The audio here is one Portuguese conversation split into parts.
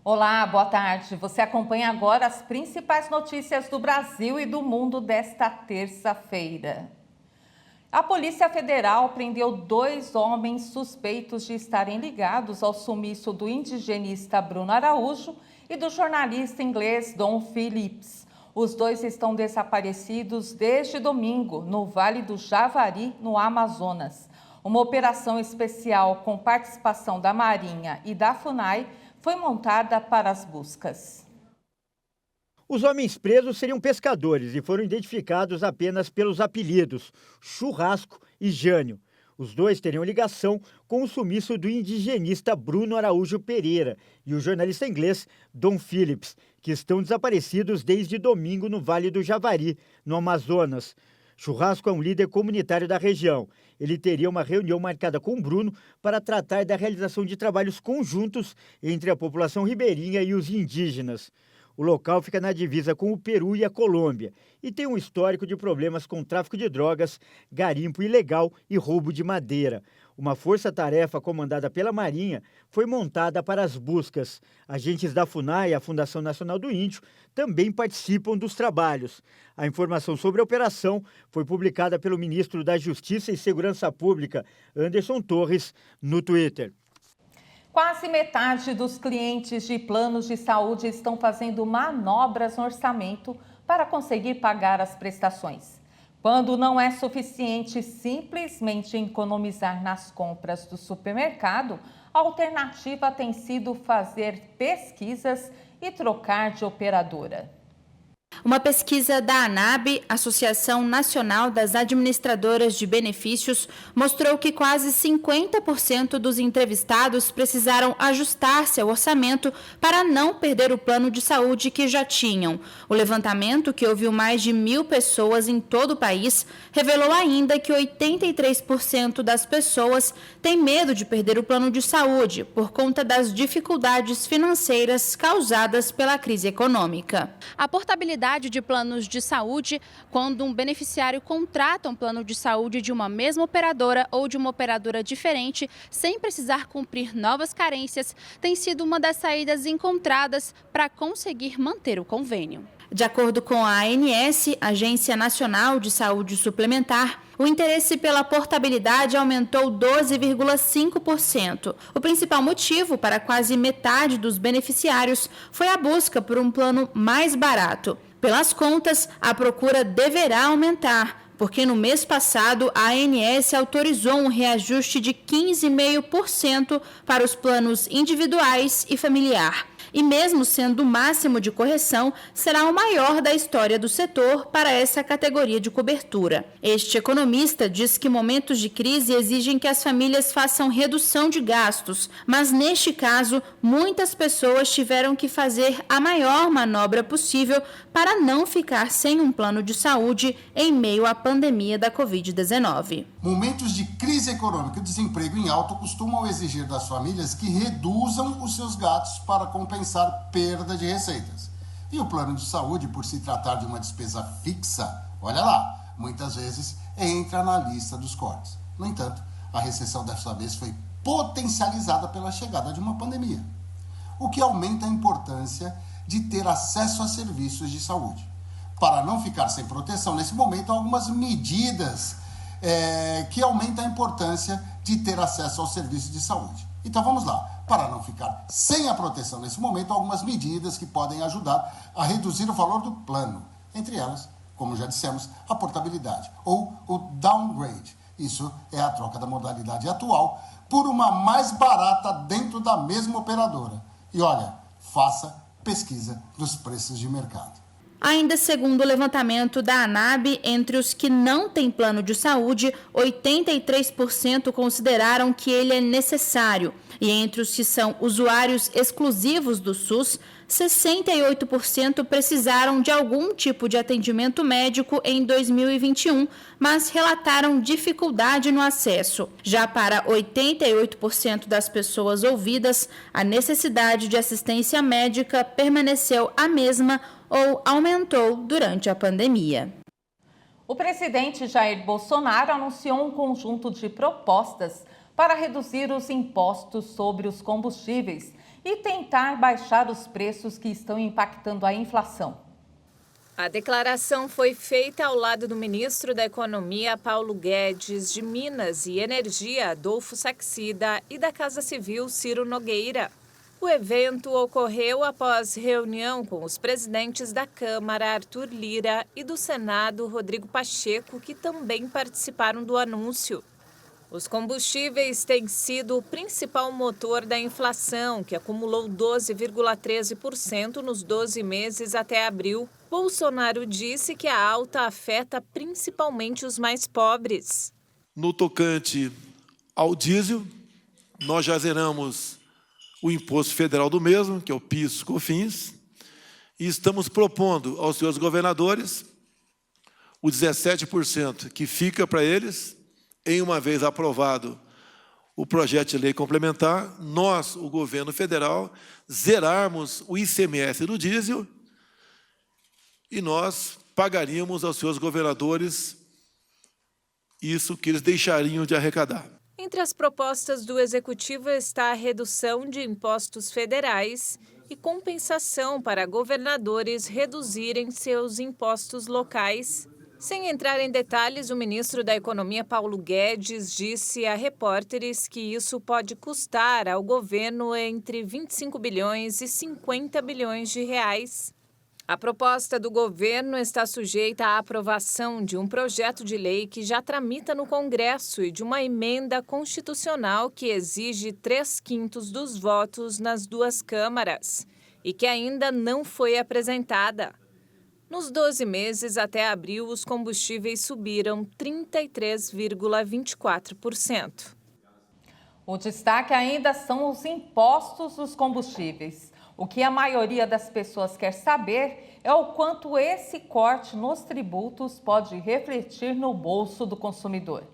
Olá, boa tarde. Você acompanha agora as principais notícias do Brasil e do mundo desta terça-feira. A Polícia Federal prendeu 2 homens suspeitos de estarem ligados ao sumiço do indigenista Bruno Araújo e do jornalista inglês Dom Phillips. Os 2 estão desaparecidos desde domingo, no Vale do Javari, no Amazonas. Uma operação especial com participação da Marinha e da FUNAI foi montada para as buscas. Os homens presos seriam pescadores e foram identificados apenas pelos apelidos Churrasco e Jânio. Os 2 teriam ligação com o sumiço do indigenista Bruno Araújo Pereira e o jornalista inglês Dom Phillips, que estão desaparecidos desde domingo no Vale do Javari, no Amazonas. Churrasco é um líder comunitário da região. Ele teria uma reunião marcada com Bruno para tratar da realização de trabalhos conjuntos entre a população ribeirinha e os indígenas. O local fica na divisa com o Peru e a Colômbia e tem um histórico de problemas com tráfico de drogas, garimpo ilegal e roubo de madeira. Uma força-tarefa comandada pela Marinha foi montada para as buscas. Agentes da FUNAI e a Fundação Nacional do Índio também participam dos trabalhos. A informação sobre a operação foi publicada pelo ministro da Justiça e Segurança Pública, Anderson Torres, no Twitter. Quase metade dos clientes de planos de saúde estão fazendo manobras no orçamento para conseguir pagar as prestações. Quando não é suficiente simplesmente economizar nas compras do supermercado, a alternativa tem sido fazer pesquisas e trocar de operadora. Uma pesquisa da ANAB, Associação Nacional das Administradoras de Benefícios, mostrou que quase 50% dos entrevistados precisaram ajustar seu orçamento para não perder o plano de saúde que já tinham. O levantamento, que ouviu mais de 1.000 pessoas em todo o país, revelou ainda que 83% das pessoas têm medo de perder o plano de saúde por conta das dificuldades financeiras causadas pela crise econômica. A portabilidade de planos de saúde, quando um beneficiário contrata um plano de saúde de uma mesma operadora ou de uma operadora diferente, sem precisar cumprir novas carências, tem sido uma das saídas encontradas para conseguir manter o convênio. De acordo com a ANS, Agência Nacional de Saúde Suplementar, o interesse pela portabilidade aumentou 12,5%. O principal motivo para quase metade dos beneficiários foi a busca por um plano mais barato. Pelas contas, a procura deverá aumentar, porque no mês passado a ANS autorizou um reajuste de 15,5% para os planos individuais e familiar. E mesmo sendo o máximo de correção, será o maior da história do setor para essa categoria de cobertura. Este economista diz que momentos de crise exigem que as famílias façam redução de gastos, mas neste caso, muitas pessoas tiveram que fazer a maior manobra possível para não ficar sem um plano de saúde em meio à pandemia da Covid-19. Momentos de crise econômica e desemprego em alta costumam exigir das famílias que reduzam os seus gastos para compensar perda de receitas. E o plano de saúde, por se tratar de uma despesa fixa, olha lá, muitas vezes entra na lista dos cortes. No entanto, a recessão dessa vez foi potencializada pela chegada de uma pandemia, o que aumenta a importância de ter acesso a serviços de saúde. Para não ficar sem proteção nesse momento, há algumas medidas que aumentam a importância de ter acesso aos serviços de saúde. Então vamos lá, para não ficar sem a proteção nesse momento, algumas medidas que podem ajudar a reduzir o valor do plano. Entre elas, como já dissemos, a portabilidade ou o downgrade. Isso é a troca da modalidade atual por uma mais barata dentro da mesma operadora. E olha, faça pesquisa dos preços de mercado. Ainda segundo o levantamento da ANAB, entre os que não têm plano de saúde, 83% consideraram que ele é necessário. E entre os que são usuários exclusivos do SUS, 68% precisaram de algum tipo de atendimento médico em 2021, mas relataram dificuldade no acesso. Já para 88% das pessoas ouvidas, a necessidade de assistência médica permaneceu a mesma ou aumentou durante a pandemia. O presidente Jair Bolsonaro anunciou um conjunto de propostas para reduzir os impostos sobre os combustíveis e tentar baixar os preços que estão impactando a inflação. A declaração foi feita ao lado do ministro da Economia, Paulo Guedes, de Minas e Energia, Adolfo Saxida, e da Casa Civil, Ciro Nogueira. O evento ocorreu após reunião com os presidentes da Câmara, Arthur Lira, e do Senado, Rodrigo Pacheco, que também participaram do anúncio. Os combustíveis têm sido o principal motor da inflação, que acumulou 12,13% nos 12 meses até abril. Bolsonaro disse que a alta afeta principalmente os mais pobres. No tocante ao diesel, nós já zeramos o imposto federal do mesmo, que é o PIS/COFINS, e estamos propondo aos senhores governadores o 17% que fica para eles, em uma vez aprovado o projeto de lei complementar, nós, o governo federal, zerarmos o ICMS do diesel e nós pagaríamos aos seus governadores isso que eles deixariam de arrecadar. Entre as propostas do Executivo está a redução de impostos federais e compensação para governadores reduzirem seus impostos locais. Sem entrar em detalhes, o ministro da Economia, Paulo Guedes, disse a repórteres que isso pode custar ao governo entre 25 bilhões e 50 bilhões de reais. A proposta do governo está sujeita à aprovação de um projeto de lei que já tramita no Congresso e de uma emenda constitucional que exige 3/5 dos votos nas duas câmaras e que ainda não foi apresentada. Nos 12 meses até abril, os combustíveis subiram 33,24%. O destaque ainda são os impostos dos combustíveis. O que a maioria das pessoas quer saber é o quanto esse corte nos tributos pode refletir no bolso do consumidor.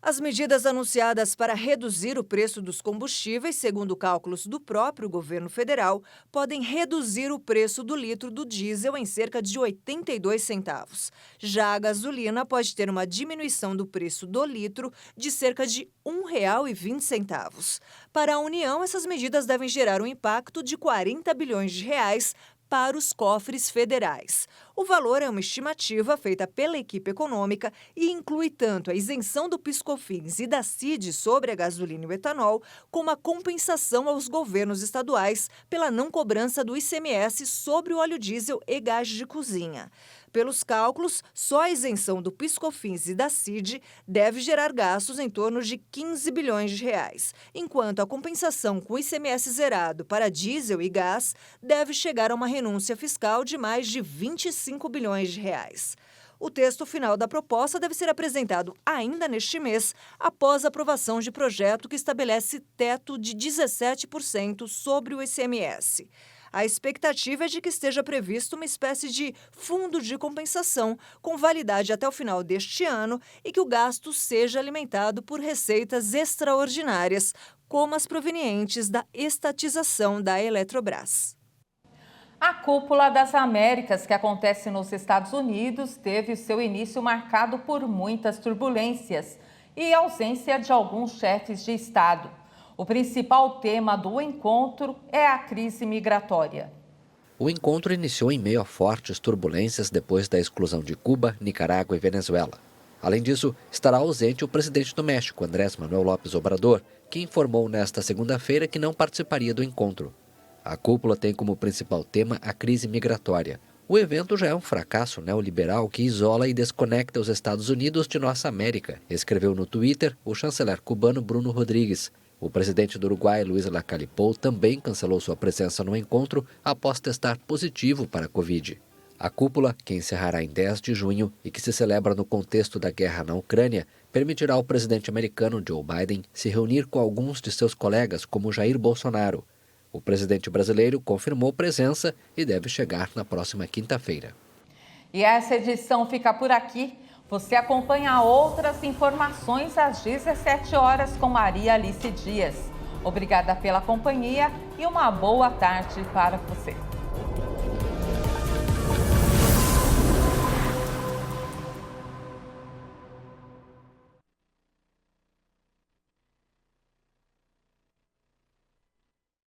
As medidas anunciadas para reduzir o preço dos combustíveis, segundo cálculos do próprio governo federal, podem reduzir o preço do litro do diesel em cerca de 82 centavos. Já a gasolina pode ter uma diminuição do preço do litro de cerca de R$ 1,20. Para a União, essas medidas devem gerar um impacto de 40 bilhões de reais para os cofres federais. O valor é uma estimativa feita pela equipe econômica e inclui tanto a isenção do PIS/COFINS e da CID sobre a gasolina e o etanol, como a compensação aos governos estaduais pela não cobrança do ICMS sobre o óleo diesel e gás de cozinha. Pelos cálculos, só a isenção do PIS/COFINS e da CID deve gerar gastos em torno de 15 bilhões de reais, enquanto a compensação com ICMS zerado para diesel e gás deve chegar a uma renúncia fiscal de mais de 25 bilhões de reais. O texto final da proposta deve ser apresentado ainda neste mês, após a aprovação de projeto que estabelece teto de 17% sobre o ICMS. A expectativa é de que esteja previsto uma espécie de fundo de compensação com validade até o final deste ano e que o gasto seja alimentado por receitas extraordinárias, como as provenientes da estatização da Eletrobras. A Cúpula das Américas, que acontece nos Estados Unidos, teve seu início marcado por muitas turbulências e ausência de alguns chefes de Estado. O principal tema do encontro é a crise migratória. O encontro iniciou em meio a fortes turbulências depois da exclusão de Cuba, Nicarágua e Venezuela. Além disso, estará ausente o presidente do México, Andrés Manuel López Obrador, que informou nesta segunda-feira que não participaria do encontro. A cúpula tem como principal tema a crise migratória. O evento já é um fracasso neoliberal que isola e desconecta os Estados Unidos de nossa América, escreveu no Twitter o chanceler cubano Bruno Rodrigues. O presidente do Uruguai, Luiz Lacalle Pou, também cancelou sua presença no encontro após testar positivo para a Covid. A cúpula, que encerrará em 10 de junho e que se celebra no contexto da guerra na Ucrânia, permitirá ao presidente americano Joe Biden se reunir com alguns de seus colegas, como Jair Bolsonaro. O presidente brasileiro confirmou presença e deve chegar na próxima quinta-feira. E essa edição fica por aqui. Você acompanha outras informações às 17 horas com Maria Alice Dias. Obrigada pela companhia e uma boa tarde para você.